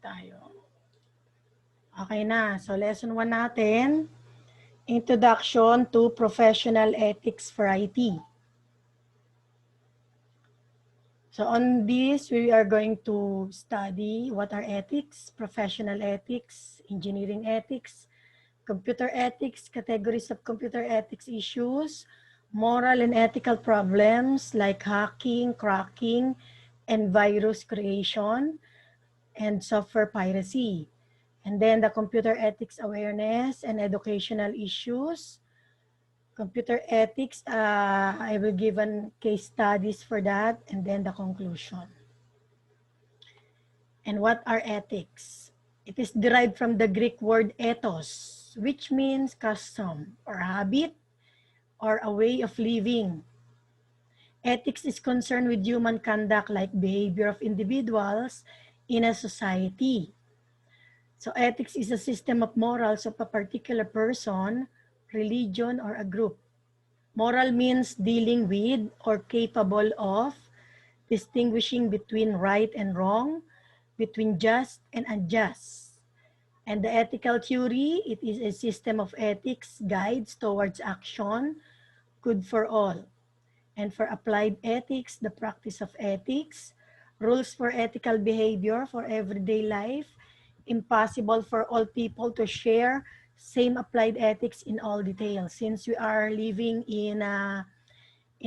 tayo. Okay na. So, lesson 1 natin, Introduction to Professional Ethics for IT. So, on this, we are going to study what are ethics, professional ethics, engineering ethics, computer ethics, categories of computer ethics issues, moral and ethical problems like hacking, cracking, and virus creation, and software piracy. And then the computer ethics awareness and educational issues. Computer ethics, I will give an case studies for that, and then the conclusion. And what are ethics? It is derived from the Greek word ethos, which means custom or habit or a way of living. Ethics is concerned with human conduct like behavior of individuals in a society. So ethics is a system of morals of a particular person, religion, or a group. Moral means dealing with or capable of distinguishing between right and wrong, between just and unjust. And the ethical theory, it is a system of ethics guides towards action, good for all. And for applied ethics, the practice of ethics, rules for ethical behavior for everyday life, impossible for all people to share same applied ethics in all details. Since we are living in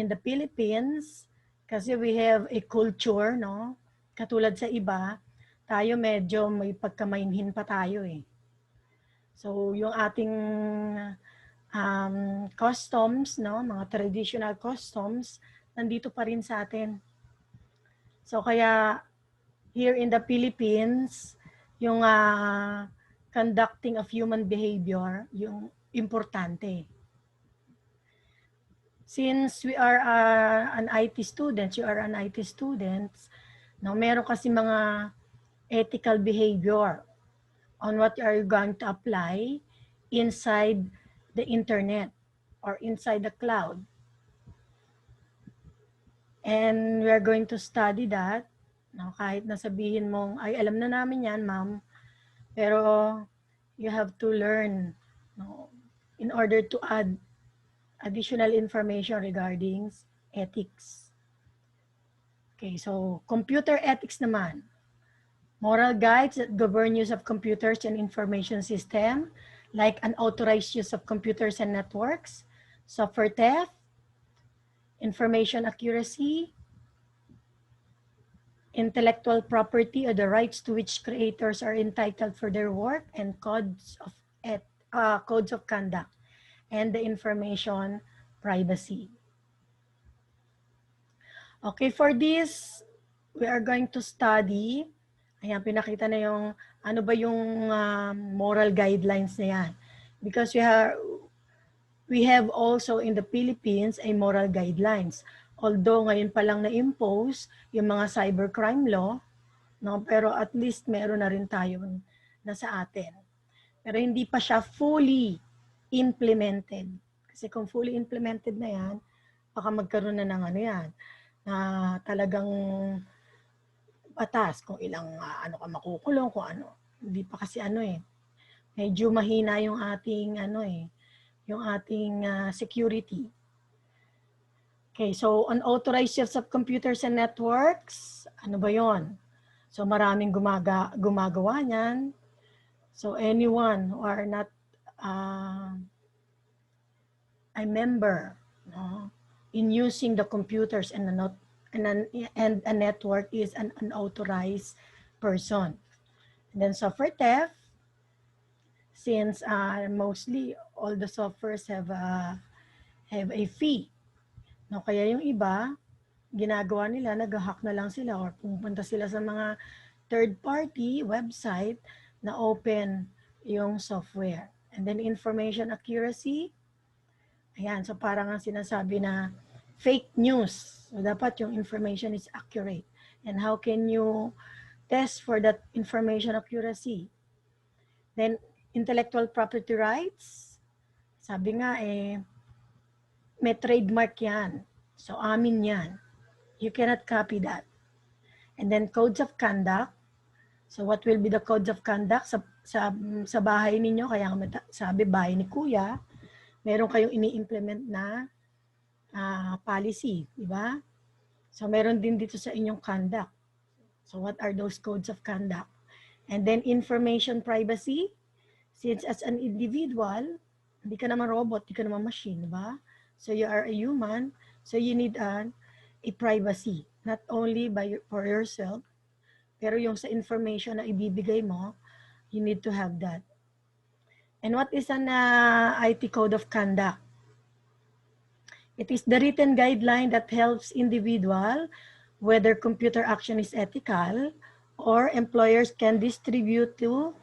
the Philippines, kasi we have a culture, no? Katulad sa iba, tayo medyo may pagkamainhin pa tayo eh. So, yung ating customs, no? Mga traditional customs, nandito pa rin sa atin. So, kaya here in the Philippines, yung conducting of human behavior, yung importante. Since we are an IT student, you are an IT student, no, meron kasi mga ethical behavior on what are you going to apply inside the internet or inside the cloud. And we are going to study that. No, kahit nasabihin mong, ay alam na namin yan, ma'am, pero you have to learn, no, in order to add additional information regarding ethics. Okay, so computer ethics naman. Moral guides that govern use of computers and information system, like unauthorized use of computers and networks, software theft, information accuracy, intellectual property or the rights to which creators are entitled for their work, and codes of conduct, and the information privacy. Okay, for this, we are going to study. Ayan, pinakita na yung ano ba yung moral guidelines na yan. Because we have also in the Philippines a moral guidelines. Although ngayon pa lang na-impose yung mga cybercrime law, no? Pero at least meron na rin tayo na sa atin. Pero hindi pa siya fully implemented. Kasi kung fully implemented na yan, baka magkaroon na ng ano yan, na talagang batas kung ilang ano ka makukulong, kung ano. Hindi pa kasi ano eh. Medyo mahina yung ating ano eh, yung ating security. Okay, so unauthorized use of computers and networks, ano ba yon? So maraming gumagawa niyan. So anyone who are not a member, no, in using the computers and a network is an unauthorized person. And then software theft, since mostly all the softwares have a fee. No, kaya yung iba, ginagawa nila, nag-hack na lang sila or pumunta sila sa mga third-party website na open yung software. And then information accuracy, ayan, so parang ang sinasabi na fake news. So dapat yung information is accurate. And how can you test for that information accuracy? Then intellectual property rights, sabi nga may trademark yan. So amin yan. You cannot copy that. And then codes of conduct. So what will be the codes of conduct sa bahay ninyo? Kaya sabi, bahay ni Kuya, meron kayong ini-implement na policy, di ba? So meron din dito sa inyong conduct. So what are those codes of conduct? And then information privacy, since as an individual, hindi ka naman robot, hindi ka naman machine, di ba? So you are a human, so you need a privacy, not only for yourself, pero yung sa information na ibibigay mo, you need to have that. And what is an IT code of conduct? It is the written guideline that helps individual, whether computer action is ethical or employers can distribute to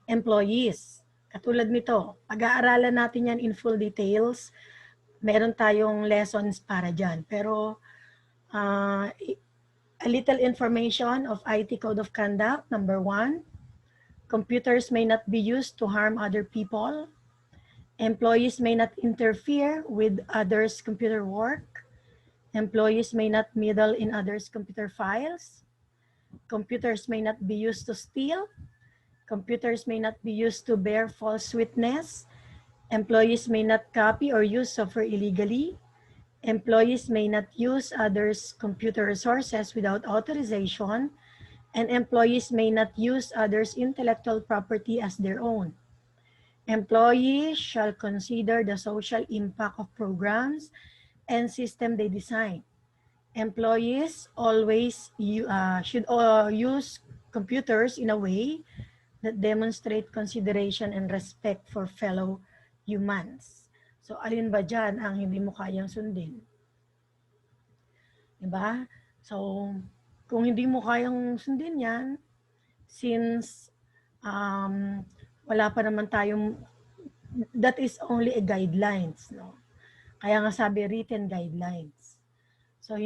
employees. Katulad nito, pag-aaralan natin yan in full details. Meron tayong lessons para dyan. Pero a little information of IT Code of Conduct. Number 1, computers may not be used to harm other people. Employees may not interfere with others' computer work. Employees may not meddle in others' computer files. Computers may not be used to steal. Computers may not be used to bear false witness. Employees may not copy or use software illegally. Employees may not use others' computer resources without authorization, and employees may not use others' intellectual property as their own. Employees shall consider the social impact of programs and system they design. Employees always should use computers in a way that demonstrate consideration and respect for fellow humans. So, alin ba dyan ang hindi mo kayang sundin? Diba? So, kung hindi mo kayang sundin yan, since wala pa naman tayong, that is only a guidelines, no? Kaya nga sabi, written guidelines. So,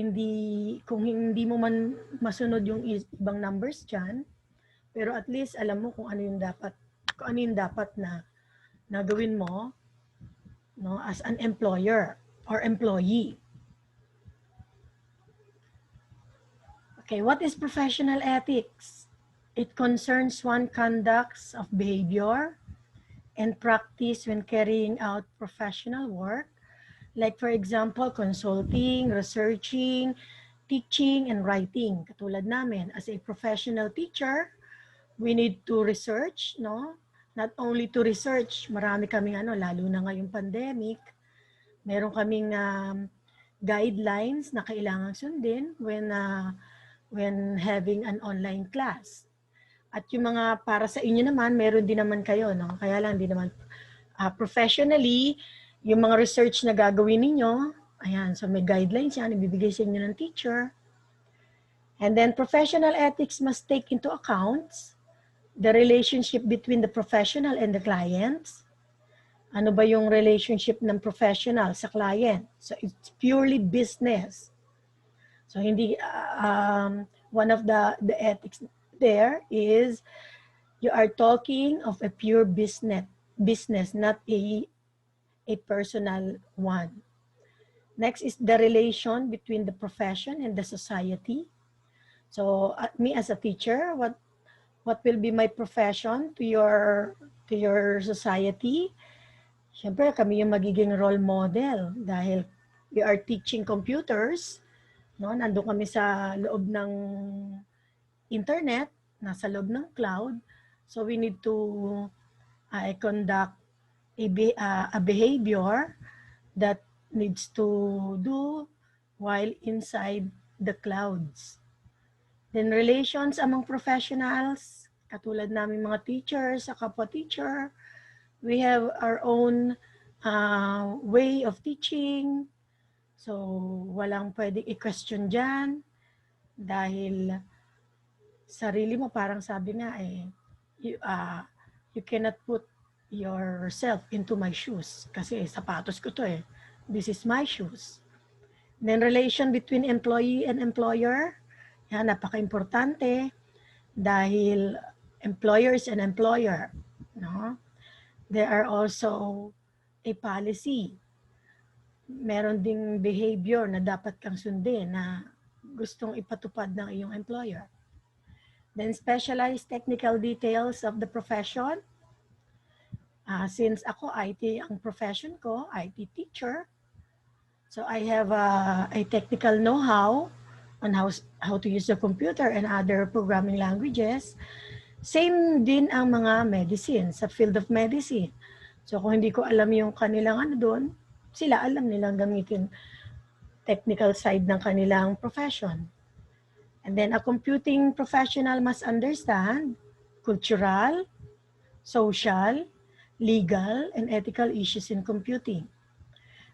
kung hindi mo man masunod yung ibang numbers dyan, pero at least alam mo kung ano yung dapat na gawin mo, no, as an employer or employee. Okay, what is professional ethics? It concerns one conducts of behavior and practice when carrying out professional work, like for example, consulting, researching, teaching, and writing. Katulad namin, as a professional teacher, we need to research, no? Not only to research, marami kaming lalo na ngayong pandemic, meron kaming guidelines na kailangang sundin when having an online class. At yung mga para sa inyo naman, meron din naman kayo, no? Kaya lang di naman professionally, yung mga research na gagawin ninyo, ayan, so may guidelines yan, ibibigay sa inyo ng teacher. And then professional ethics must take into account the relationship between the professional and the clients. Ano ba yung relationship ng professional sa client? So it's purely business. So hindi one of the ethics there is you are talking of a pure business, not a personal one. Next is the relation between the profession and the society. So me as a teacher, what will be my profession to your society? Siyempre, kami yung magiging role model dahil we are teaching computers, no? Nandun kami sa loob ng internet, nasa loob ng cloud. So we need to conduct a behavior that needs to do while inside the clouds. Then relations among professionals, katulad namin mga teachers sa kapwa teacher, we have our own way of teaching. So, walang pwedeng i-question dyan dahil sarili mo parang sabi nga you cannot put yourself into my shoes kasi sapatos ko to This is my shoes. Then relation between employee and employer, yan, napaka-importante dahil employer is an employer, no? There are also a policy. Meron ding behavior na dapat kang sundin na gustong ipatupad ng iyong employer. Then specialized technical details of the profession. Since ako IT ang profession ko, IT teacher, so I have a technical know-how on how to use the computer and other programming languages. Same din ang mga medicine, sa field of medicine. So kung hindi ko alam yung kanilang ano doon, sila alam nilang gamitin technical side ng kanilang profession. And then a computing professional must understand cultural, social, legal, and ethical issues in computing.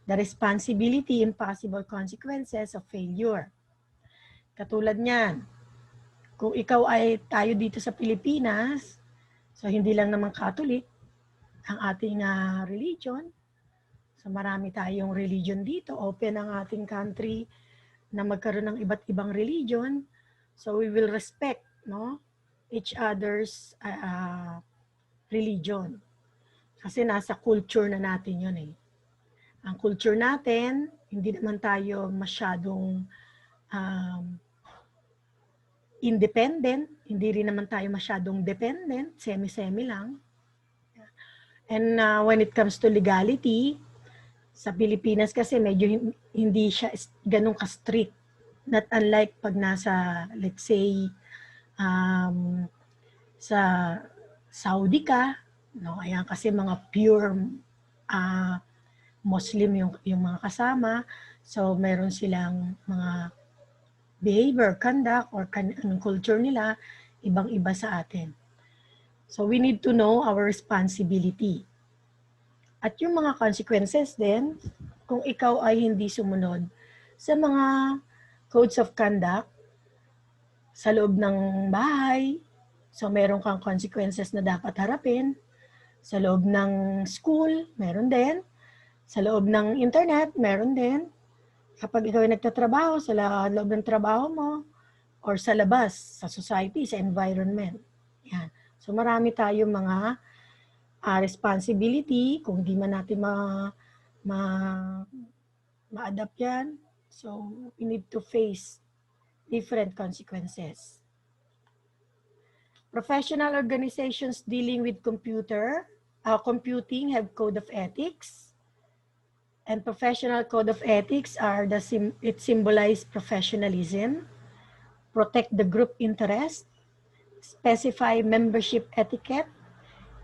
The responsibility and possible consequences of failure. Katulad niyan, kung ikaw ay tayo dito sa Pilipinas, so hindi lang naman Catholic ang ating religion. So marami tayong religion dito. Open ang ating country na magkaroon ng iba't ibang religion. So we will respect, no, each other's religion. Kasi nasa culture na natin yun eh. Ang culture natin, hindi naman tayo masyadong independent, hindi rin naman tayo masyadong dependent, semi-semi lang. And when it comes to legality, sa Pilipinas kasi medyo hindi siya ganun ka-strict. Not unlike pag nasa, let's say, sa Saudi ka, no? Ayan kasi mga pure Muslim yung mga kasama. So meron silang mga behavior, conduct, or culture nila, ibang-iba sa atin. So we need to know our responsibility. At yung mga consequences din, kung ikaw ay hindi sumunod sa mga codes of conduct sa loob ng bahay, so meron kang consequences na dapat harapin. Sa loob ng school, meron din. Sa loob ng internet, meron din. Kapag ikaw ay nagtatrabaho sa loob ng trabaho mo, or sa labas, sa society, sa environment. Yan. So marami tayong mga responsibility, kung di man natin ma-adapt yan. So we need to face different consequences. Professional organizations dealing with computing have code of ethics. And professional code of ethics it symbolize professionalism, protect the group interest, specify membership etiquette,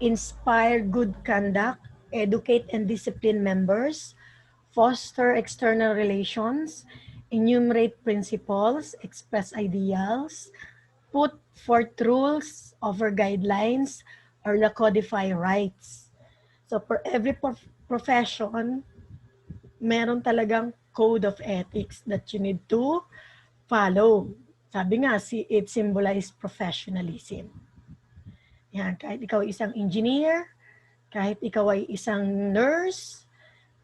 inspire good conduct, educate and discipline members, foster external relations, enumerate principles, express ideals, put forth rules over guidelines, or codify rights. So for every profession, meron talagang code of ethics that you need to follow. Sabi nga, it symbolizes professionalism. Yan, kahit ikaw ay isang engineer, kahit ikaw ay isang nurse,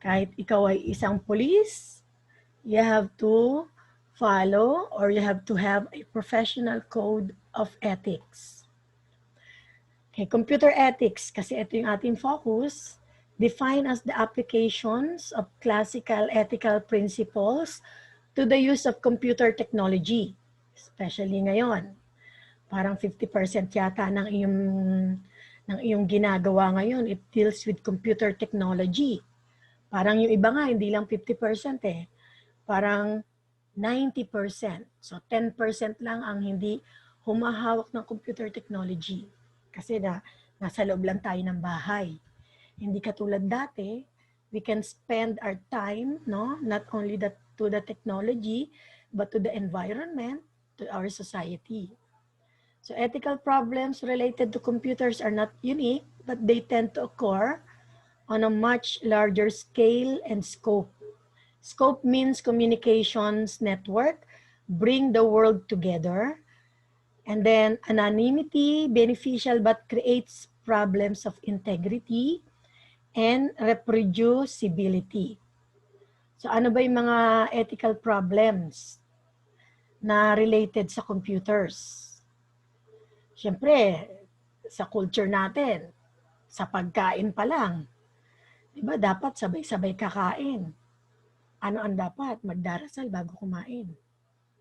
kahit ikaw ay isang police, you have to follow or you have to have a professional code of ethics. Okay, computer ethics, kasi ito yung ating focus, defined as the applications of classical ethical principles to the use of computer technology, especially ngayon. Parang 50% yata ng iyong ginagawa ngayon, it deals with computer technology. Parang yung iba nga, hindi lang 50% eh. Parang 90%. So 10% lang ang hindi humahawak ng computer technology. Kasi nasa loob lang tayo ng bahay. Hindi katulad dati, we can spend our time, no, not only to the technology, but to the environment, to our society. So ethical problems related to computers are not unique, but they tend to occur on a much larger scale and scope. Scope means communications network, bring the world together. And then anonymity, beneficial but creates problems of integrity and reproducibility. So ano ba yung mga ethical problems na related sa computers? Siyempre, sa culture natin, sa pagkain pa lang, diba dapat sabay-sabay kakain. Ano ang dapat? Magdarasal bago kumain.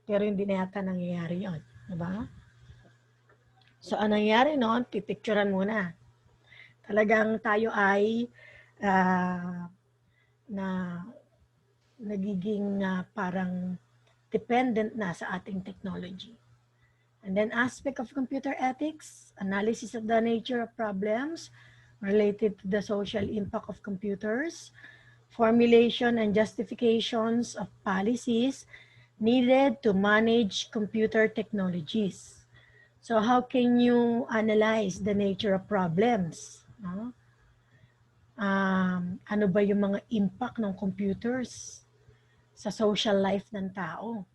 Pero hindi na yata nangyayari yun. Diba? So, anong nangyari noon? Pipicturean muna. Talagang tayo ay na nagiging parang dependent na sa ating technology. And then aspect of computer ethics, analysis of the nature of problems related to the social impact of computers, formulation and justifications of policies needed to manage computer technologies. So how can you analyze the nature of problems? No? Ano ba yung mga impact ng computers sa social life ng tao?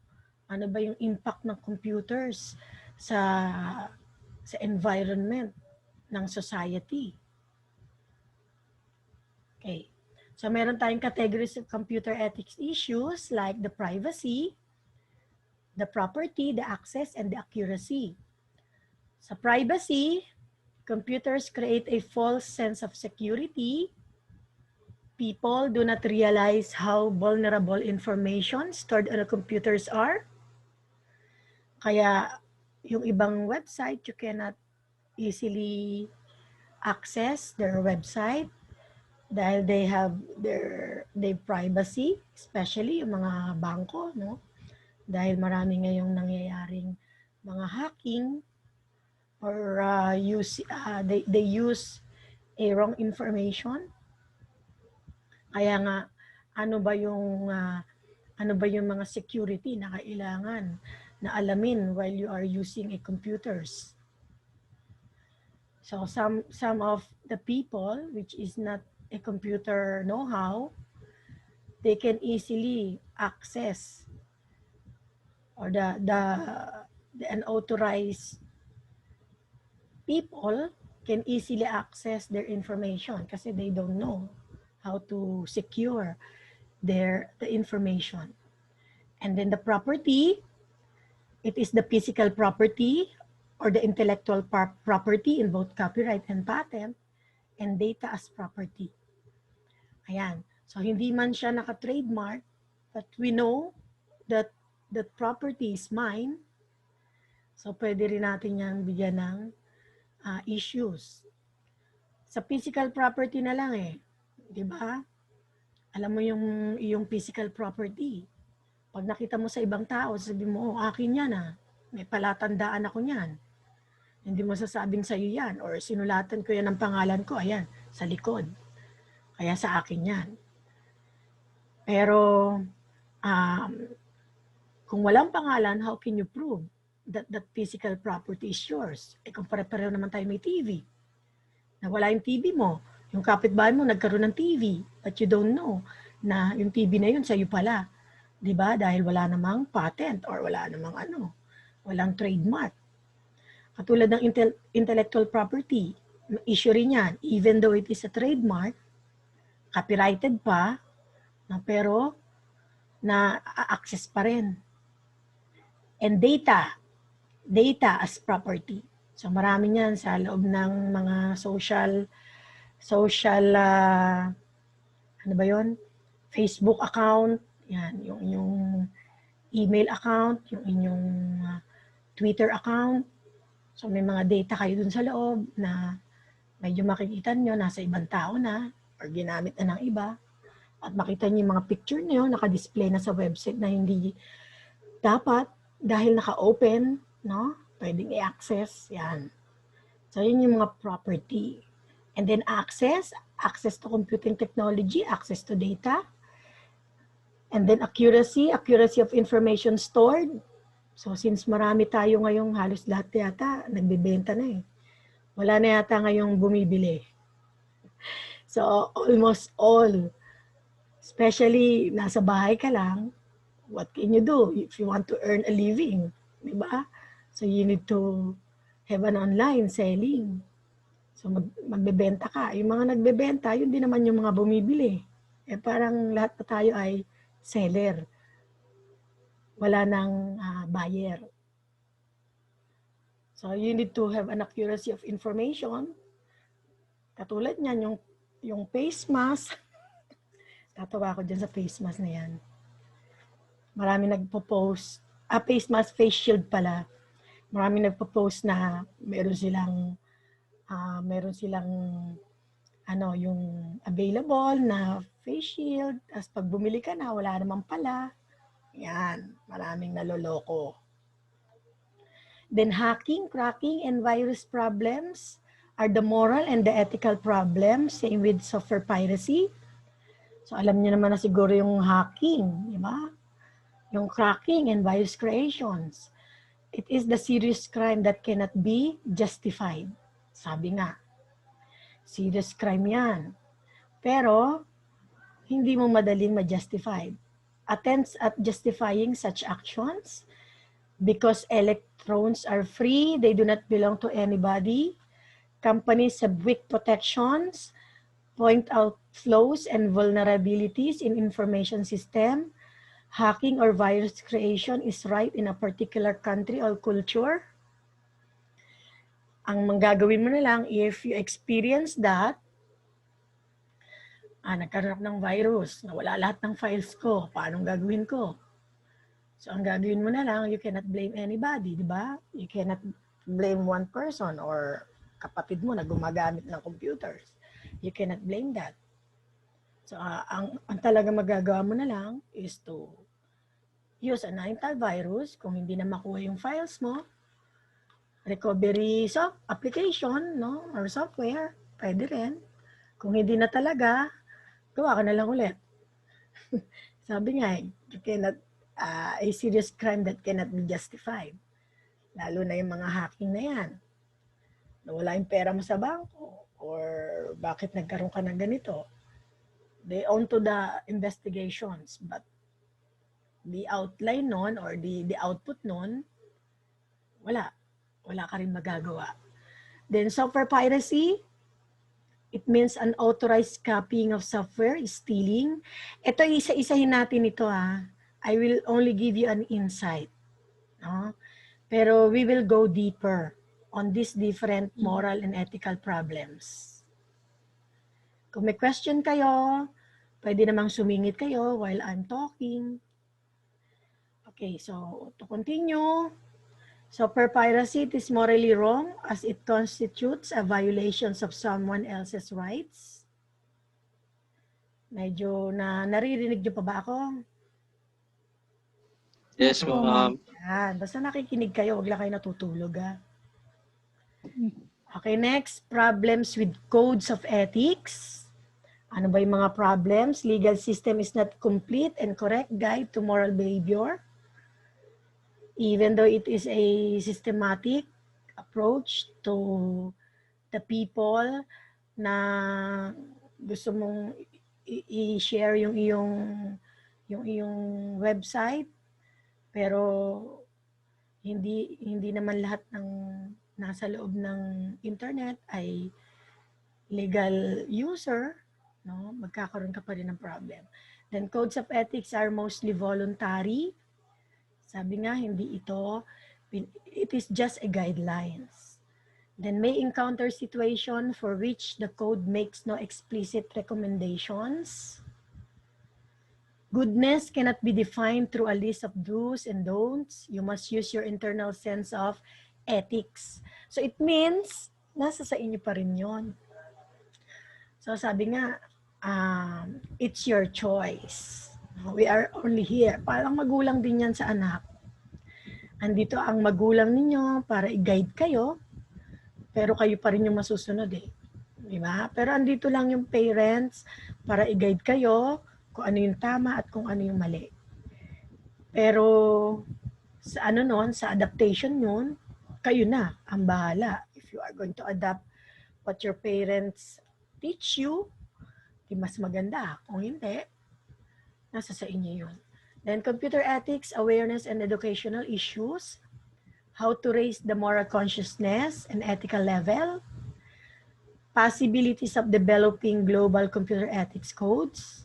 Ano ba yung impact ng computers sa environment ng society? Okay. So meron tayong categories of computer ethics issues like the privacy, the property, the access, and the accuracy. Sa privacy, computers create a false sense of security. People do not realize how vulnerable information stored on the computers are. Kaya yung ibang website, you cannot easily access their website dahil they have their privacy, especially yung mga bangko, no? Dahil marami ngayong nangyayaring mga hacking or they use a wrong information. Kaya nga ano ba yung mga security na kailangan na alamin while you are using a computers. So some of the people which is not a computer know-how, they can easily access, or the unauthorized people can easily access their information kasi they don't know how to secure the information. And then the property, it is the physical property or the intellectual property in both copyright and patent, and data as property. Ayan. So, hindi man siya naka-trademark, but we know that that property is mine. So, pwede rin natin yan bigyan ng issues. Sa physical property na lang eh. Di ba? Alam mo yung physical property. Pag nakita mo sa ibang tao, sabi mo, oh, akin yan ah. May palatandaan ako niyan. Hindi mo sasabing sa'yo yan. Or sinulatan ko yan ng pangalan ko, ayan, sa likod. Kaya sa akin yan. Pero, kung walang pangalan, how can you prove that that physical property is yours? Eh kung pare-pareho naman tayo may TV. Nawala yung TV mo. Yung kapitbahay mo nagkaroon ng TV, but you don't know na yung TV na yun sa'yo pala. 'Di ba? Dahil wala namang patent or wala namang walang trademark. Katulad ng intellectual property, issue rin yan. Even though it is a trademark, copyrighted pa, pero na-access pa rin. And data as property. So marami niyan sa loob ng mga social ano ba 'yon? Facebook account, yan, yung email account, yung inyong Twitter account. So may mga data kayo dun sa loob na medyo makikita nyo nasa ibang tao na or ginamit na ng iba. At makita nyo yung mga picture nyo naka-display na sa website na hindi dapat dahil naka-open, no? Pwedeng i-access, yan. So yun yung mga property. And then access to computing technology, access to data. And then accuracy of information stored. So since marami tayo ngayong halos lahat yata nagbebenta na eh. Wala na yata ngayong bumibili. So almost all, especially nasa bahay ka lang, what can you do if you want to earn a living? Diba? So you need to have an online selling. So magbebenta ka. Yung mga nagbebenta, yun din naman yung mga bumibili. Eh parang lahat pa tayo ay seller. Wala nang buyer. So you need to have an accuracy of information. Katulad niyan, yung face mask. Tatawa ako dyan sa face mask na yan. Marami nagpo-post. Face mask, face shield pala. Marami nagpo-post na meron silang yung available na face shield, as pag bumili ka na, wala naman pala. Yan, maraming naloloko. Then hacking, cracking, and virus problems are the moral and the ethical problems. Same with software piracy. So alam niyo naman na siguro yung hacking, di ba? Yung cracking and virus creations. It is the serious crime that cannot be justified. Sabi nga, serious crime yan. Pero, hindi mo madaling ma-justify. Attempts at justifying such actions because electrons are free, they do not belong to anybody. Companies have weak protections, point out flaws and vulnerabilities in information system. Hacking or virus creation is right in a particular country or culture. Ang manggagawin mo na lang, if you experience that, nagkaroon ng virus, nawala lahat ng files ko, paano gagawin ko? So, ang gagawin mo na lang, you cannot blame anybody, di ba? You cannot blame one person or kapatid mo na gumagamit ng computers. You cannot blame that. So, ang talaga magagawa mo na lang is to use an antivirus. Kung hindi na makuha yung files mo, recovery application, no? Or software, pwede rin. Kung hindi na talaga, gawa ka na lang ulit. Sabi nga, you cannot, a serious crime that cannot be justified. Lalo na yung mga hacking na yan. Nawala yung pera mo sa bangko or bakit nagkaroon ka ng ganito. They own to the investigations, but the outline nun or the output nun, wala ka rin magagawa. Then software piracy, it means unauthorized copying of software, stealing. Ito, isa-isahin natin ito I will only give you an insight. No? Pero we will go deeper on these different moral and ethical problems. Kung may question kayo, pwede namang sumingit kayo while I'm talking. Okay, so to continue, software piracy is morally wrong as it constitutes a violation of someone else's rights. Medyo naririnig niyo pa ba ako? Yes, ma'am. Yan. Basta nakikinig kayo, wag lang kayo natutulog. Okay, next, problems with codes of ethics. Ano ba yung mga problems? Legal system is not complete and correct guide to moral behavior. Even though it is a systematic approach to the people na gusto mong i-share yung iyong website, pero hindi naman lahat ng nasa loob ng internet ay legal user, no? Magkakaroon ka pa rin ng problem. Then codes of ethics are mostly voluntary. Sabi nga, it is just a guidelines. Then may encounter situation for which the code makes no explicit recommendations. Goodness cannot be defined through a list of do's and don'ts. You must use your internal sense of ethics. So it means, nasa sa inyo pa rin yun. So sabi nga, it's your choice. We are only here. Parang magulang din yan sa anak. Andito ang magulang ninyo para i-guide kayo, pero kayo pa rin yung masusunod eh. Di ba? Pero andito lang yung parents para i-guide kayo kung ano yung tama at kung ano yung mali. Pero sa sa adaptation nun, kayo na ang bahala. If you are going to adapt what your parents teach you, di mas maganda. Kung hindi, nasa sa inyo yun. Then computer ethics, awareness, and educational issues. How to raise the moral consciousness and ethical level. Possibilities of developing global computer ethics codes.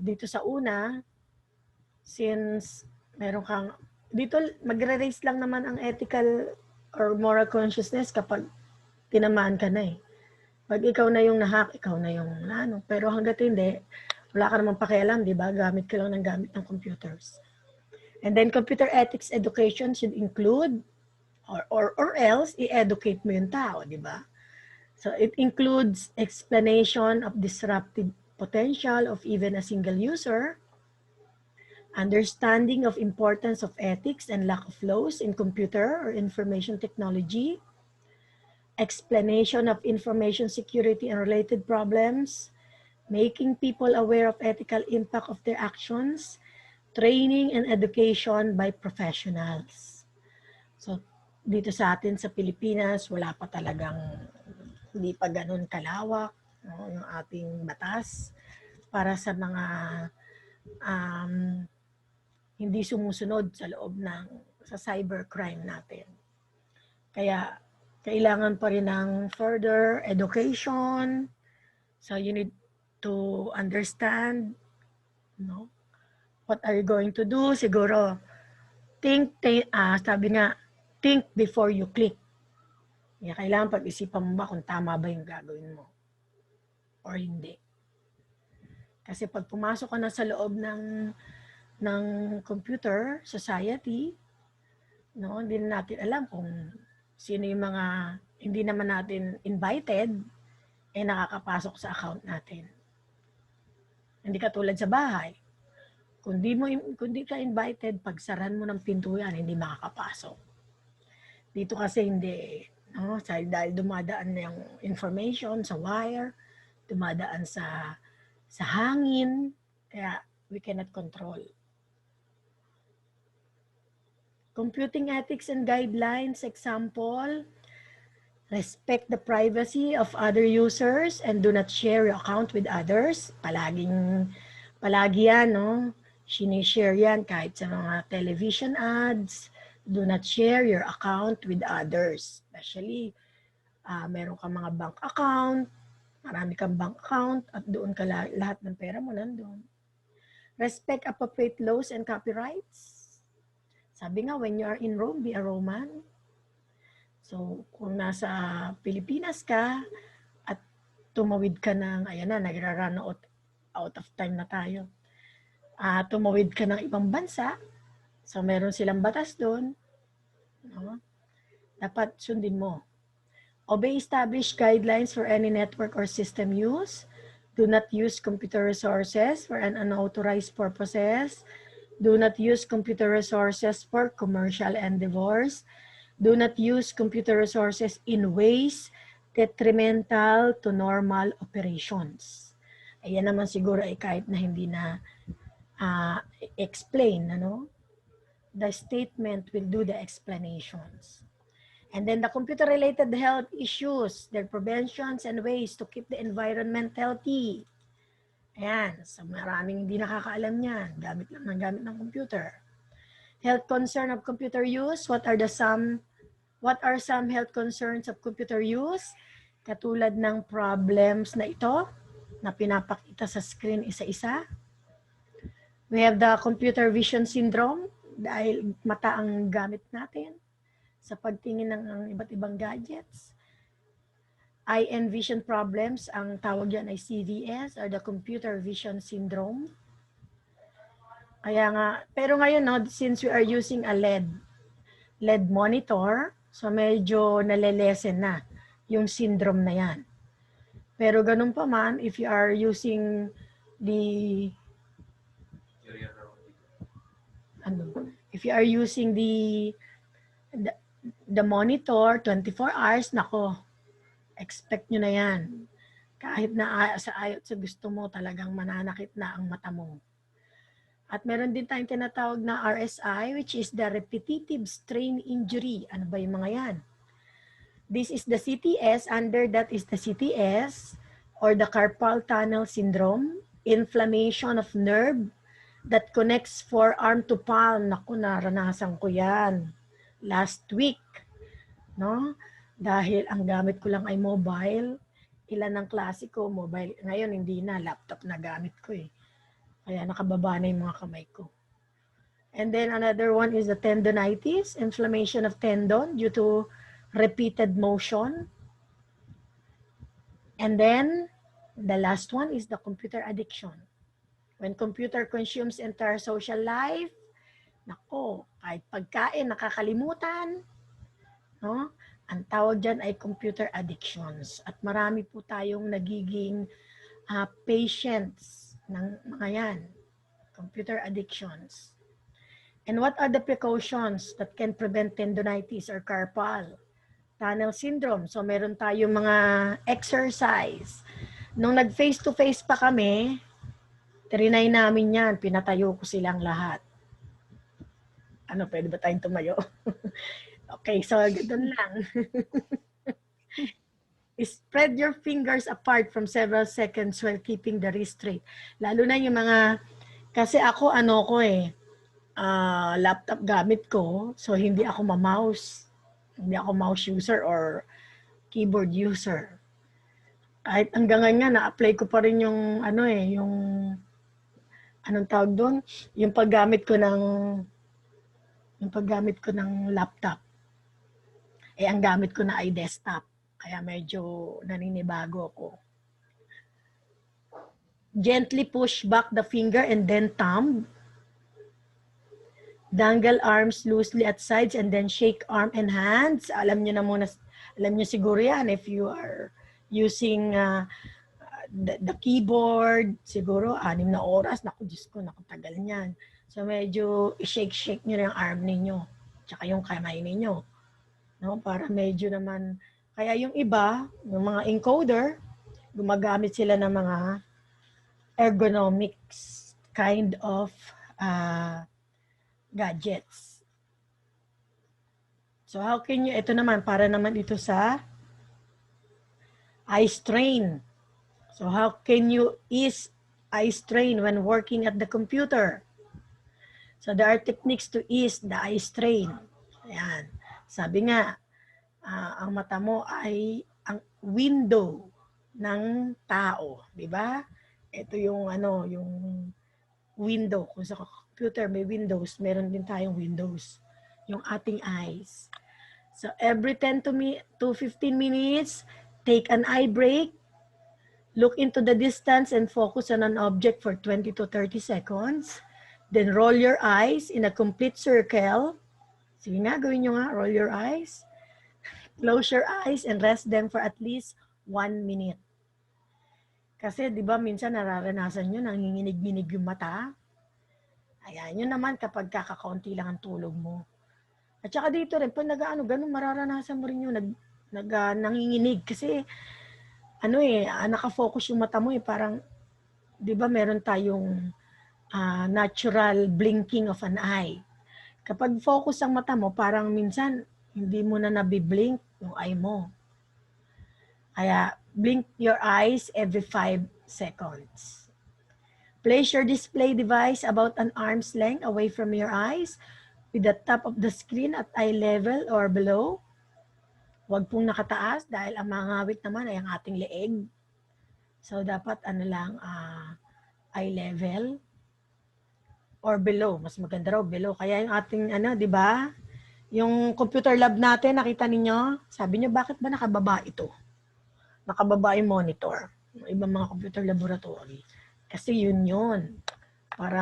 Dito sa una, since meron kang, dito magre-raise lang naman ang ethical or moral consciousness kapag tinamaan ka na eh. Pag ikaw na yung nahack, ikaw na yung pero hanggat hindi, wala ka namang pakialam, di ba? Gamit ka lang ng gamit ng computers. And then computer ethics education should include or else i-educate mo yung tao, di ba? So it includes explanation of disruptive potential of even a single user, understanding of importance of ethics and lack of laws in computer or information technology, explanation of information security and related problems, making people aware of ethical impact of their actions, training and education by professionals. So, dito sa atin sa Pilipinas, wala pa talagang, hindi pa ganun kalawak, no, yung ating batas para sa mga hindi sumusunod sa loob ng sa cybercrime natin. Kaya, kailangan pa rin ng further education. So, you need to understand, no, what are you going to do? Siguro, sabi nga, think before you click. Kaya kailangan pag-isipan mo ba kung tama ba yung gagawin mo or hindi. Kasi pag pumasok ka na sa loob ng computer society, no, hindi na natin alam kung sino yung mga hindi naman natin invited nakakapasok sa account natin. Hindi katulad sa bahay. Kung di ka invited, pagsaran mo ng pinto yan, hindi makakapasok. Dito kasi hindi, no? Dahil dumadaan na yung information sa wire, dumadaan sa hangin, kaya we cannot control. Computing ethics and guidelines, example, respect the privacy of other users and do not share your account with others. Palagi yan, no? Sinishare yan kahit sa mga television ads. Do not share your account with others. Especially, meron kang mga bank account, marami kang bank account, at doon ka lahat ng pera mo nandun. Respect appropriate laws and copyrights. Sabi nga, when you are in Rome, be a Roman. So, kung nasa Pilipinas ka at tumawid ka ng, ayan na, nagra-run out of time na tayo. Tumawid ka ng ibang bansa, so meron silang batas doon, no? Dapat sundin mo. Obey established guidelines for any network or system use. Do not use computer resources for an unauthorized purposes. Do not use computer resources for commercial endeavors. Do not use computer resources in ways detrimental to normal operations. Ayan naman siguro ay kahit na hindi na explain, ano? The statement will do the explanations. And then the computer-related health issues, their preventions and ways to keep the environment healthy. Ayan, so maraming hindi nakakaalam yan. Gamit ng computer. Health concern of computer use, what are some health concerns of computer use? Katulad ng problems na ito, na pinapakita sa screen isa-isa. We have the computer vision syndrome, dahil mata ang gamit natin sa pagtingin ng iba't ibang gadgets. Eye and vision problems, ang tawag yan ay CVS or the computer vision syndrome. Kaya nga, pero ngayon, no, since we are using a LED monitor, so medyo nalelesen na yung syndrome na yan. Pero ganun pa man, if you are using the monitor 24 hours, nako, expect nyo na yan. Kahit na sa ayot sa gusto mo, talagang mananakit na ang mata mo. At meron din tayong tinatawag na RSI, which is the repetitive strain injury. Ano ba yung mga yan? This is the CTS, under that is the CTS, or the carpal tunnel syndrome, inflammation of nerve that connects forearm to palm. Naku, naranasan ko yan last week, no? Dahil ang gamit ko lang ay mobile. Ilan ng klase ko, mobile. Ngayon, hindi na. Laptop na gamit ko eh. Kaya nakababa na yung mga kamay ko. And then another one is the tendonitis, inflammation of tendon due to repeated motion. And then the last one is the computer addiction. When computer consumes entire social life, Nako, kahit pagkain, nakakalimutan, no? Ang tawag dyan ay computer addictions. At marami po tayong nagiging patients ng mga yan, computer addictions. And what are the precautions that can prevent tendonitis or carpal tunnel syndrome? So meron tayong mga exercise. Nung nag face-to-face pa kami, trinay namin yan, pinatayo ko silang lahat. Ano, pwede ba tayong tumayo? Okay, so ganun lang. Spread your fingers apart from several seconds while keeping the wrist straight. Lalo na yung mga, kasi ako laptop gamit ko, so hindi ako ma-mouse. Hindi ako mouse user or keyboard user. Kahit hanggang ngayon na-apply ko pa rin yung yung anong tawag doon? Yung paggamit ko ng laptop. Ang gamit ko na ay desktop. Kaya medyo naninibago ako. Gently push back the finger and then thumb. Dangle arms loosely at sides and then shake arm and hands. Alam nyo siguro yan if you are using the keyboard, siguro 6 na oras. Naku, Diyos ko, tagal niyan. So medyo i-shake nyo yung arm ninyo. Tsaka yung kamay ninyo. No? Para medyo naman, kaya yung iba, yung mga encoder, gumagamit sila ng mga ergonomics kind of gadgets. So how can you, ito naman, para naman ito sa eye strain. So how can you ease eye strain when working at the computer? So there are techniques to ease the eye strain. Ayan. Sabi nga, ang mata mo ay ang window ng tao, di ba? Ito yung yung window. Kung sa computer may windows, meron din tayong windows. Yung ating eyes. So every 10 to 15 minutes, take an eye break. Look into the distance and focus on an object for 20 to 30 seconds. Then roll your eyes in a complete circle. Sige nga, gawin nyo nga, roll your eyes. Close your eyes and rest them for at least 1 minute. Kasi di ba minsan nararanasan nyo, nanginginig-ginig yung mata. Ayan, yun naman kapag kakaunti lang ang tulog mo. At saka dito rin, pag ganun, mararanasan mo rin yung nanginginig. Kasi nakafocus yung mata mo parang, di ba meron tayong natural blinking of an eye. Kapag focus ang mata mo, parang minsan hindi mo na nabiblink yung eye mo. Kaya blink your eyes every 5 seconds. Place your display device about an arm's length away from your eyes with the top of the screen at eye level or below. Huwag pong nakataas dahil ang mangawit naman ay ang ating leeg. So dapat eye level or below. Mas maganda raw below. Kaya yung ating di ba? Yung computer lab natin, nakita ninyo? Sabi niyo, bakit ba nakababa ito? Nakababa yung monitor. Yung ibang mga computer laboratory. Kasi yun. Para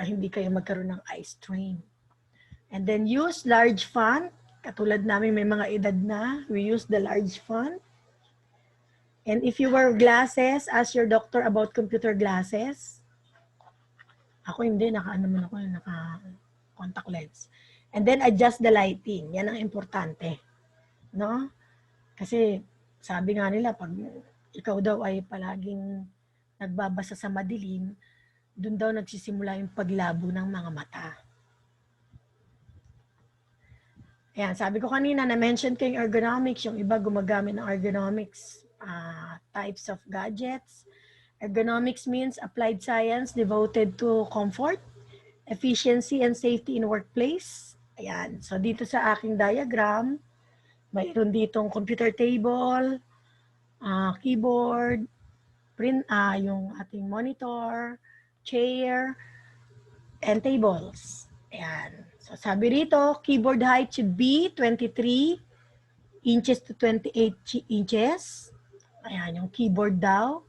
hindi kayo magkaroon ng eye strain. And then use large font. Katulad namin may mga edad na. We use the large font. And if you wear glasses, ask your doctor about computer glasses. Ako hindi, naka-contact lens. And then adjust the lighting. Yan ang importante. No? Kasi sabi nga nila, pag ikaw daw ay palaging nagbabasa sa madilim, dun daw nagsisimula yung paglabo ng mga mata. Ayan, sabi ko kanina, na-mention ko yung ergonomics. Yung iba gumagamit ng ergonomics types of gadgets. Ergonomics means applied science devoted to comfort, efficiency, and safety in workplace. Ayan. So, dito sa aking diagram, mayroon ditong computer table, keyboard, yung ating monitor, chair, and tables. Ayan. So, sabi rito, keyboard height should be 23 inches to 28 inches. Ayan, yung keyboard daw,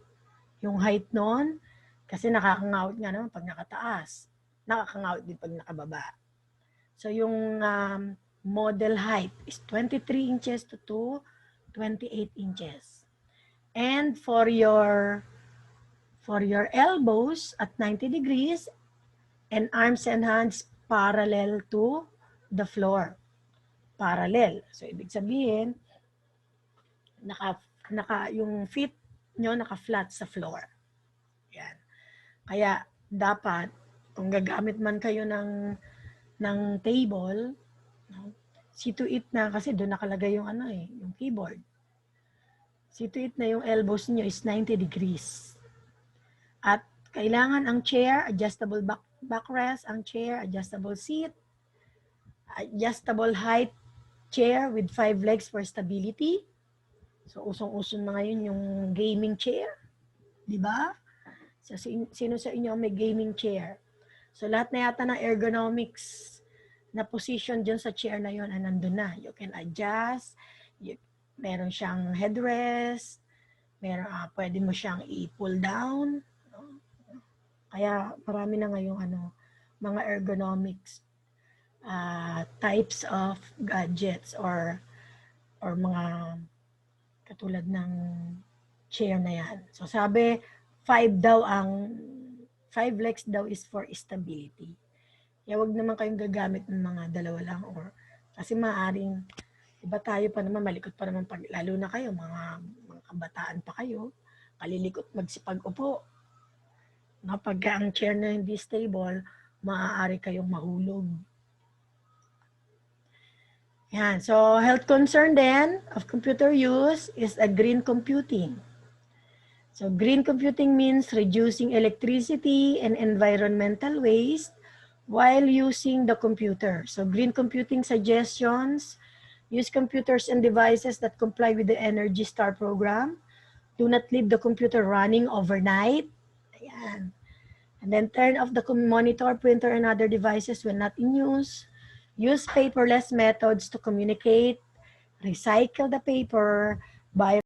yung height nun, kasi nakakangawit nga naman pag nakataas. nakakangawit din pag nakababa. So yung model height is 23 inches to 28 inches. And for your elbows at 90 degrees and arms and hands parallel to the floor. Parallel. So ibig sabihin, yung feet nyo naka-flat sa floor. Yan. Kaya dapat kung gagamit man kayo ng table, no? See to it na kasi doon nakalagay yung yung keyboard. See to it na yung elbows niyo is 90 degrees. At kailangan ang chair, adjustable backrest, ang chair, adjustable seat, adjustable height chair with 5 legs for stability. So usong-uso na ngayon yung gaming chair, di ba? So, sino sa inyo may gaming chair? So lahat na yata ng ergonomics na position dyan sa chair na yun, nandun na. You can adjust, meron siyang headrest, pwede mo siyang i-pull down. No? Kaya marami na ngayong mga ergonomics types of gadgets or mga katulad ng chair na yan. So sabi, 5 legs daw is for stability. Kaya wag naman kayong gagamit ng mga dalawa lang kasi maaring iba tayo pa naman, malikot pa naman lalo na kayo, mga kabataan pa kayo, kalilikot magsipag-upo. No, pagka ang chair na hindi stable, maaari kayong mahulog. Yan. So, health concern then of computer use is a green computing. So, green computing means reducing electricity and environmental waste while using the computer. So, green computing suggestions: use computers and devices that comply with the Energy Star program. Do not leave the computer running overnight. Ayan. And then turn off the monitor, printer, and other devices when not in use. Use paperless methods to communicate. Recycle the paper by